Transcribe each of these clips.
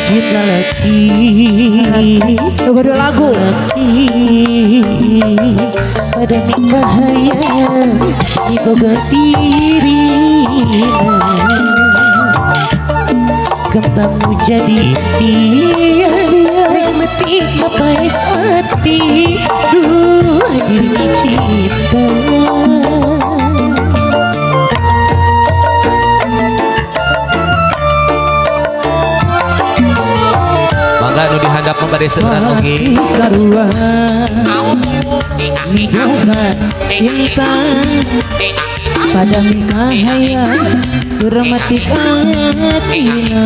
cinta lagi Baru lagu pada bahaya diboga diri kembangmu jadi dia mati mapai hati dua diri cinta. Nu dihadap memberi seunang oge sarua bukan cinta pada mikahaya kuramatik atina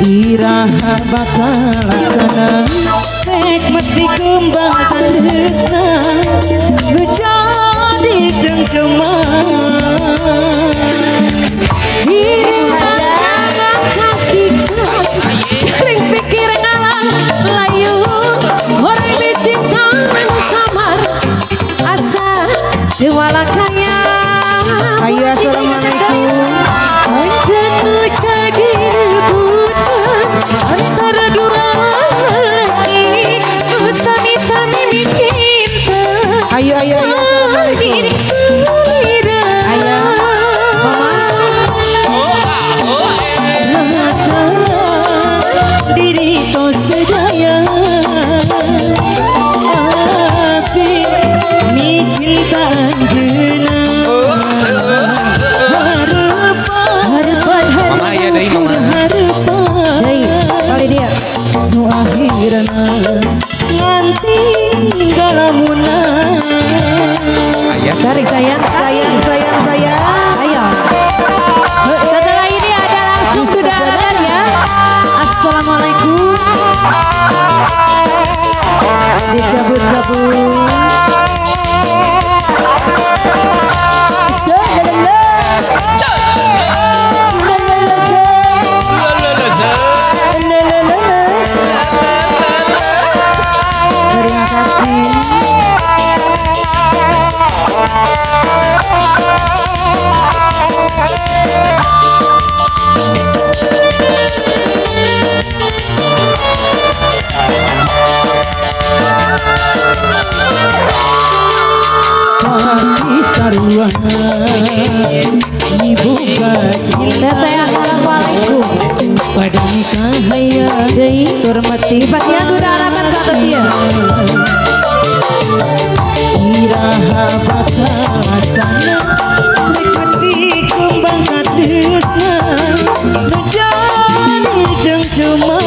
iraha bakal laksana hikmat dikembang tresna nu jadi cengcema Walakaya. Ayo assalamualaikum. Anjanu jadi rebutan antara dua lelaki sami-sami cinta. Ayo assalamualaikum. Diri selera. Ayo mama. Rasa diri tos daya. Api ni cinta anjena. Mama ya deui mama Deui kali dia Nu akhirna nganti galamuna. aya tarik sayang. Ayo. Setelah ini ada langsung sudah ada ya. Assalamualaikum. Dicabut-cabut. Terima kasih. Pasti sarua dibuka cinta. Teteh assalamualaikum. Pada nikah haya deui hormati Pasian udah harapan satu dia. iraha bakal sana nikmati kembang hadisna nu jadi cengcema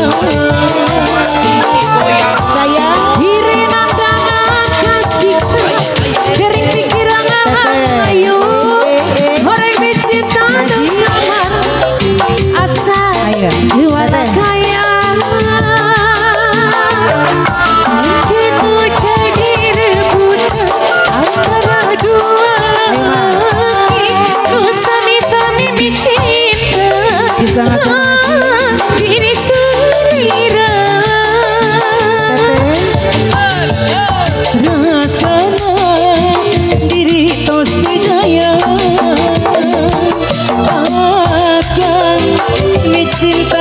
sayang Diri nandangan kasih kering pikiran ayu orang bicinta nu samar asa diwala kaya cinta jadi rebutan antara dua lelaki nu sami-sami mencinta diri selera. Rasana diri tos daya akan cinta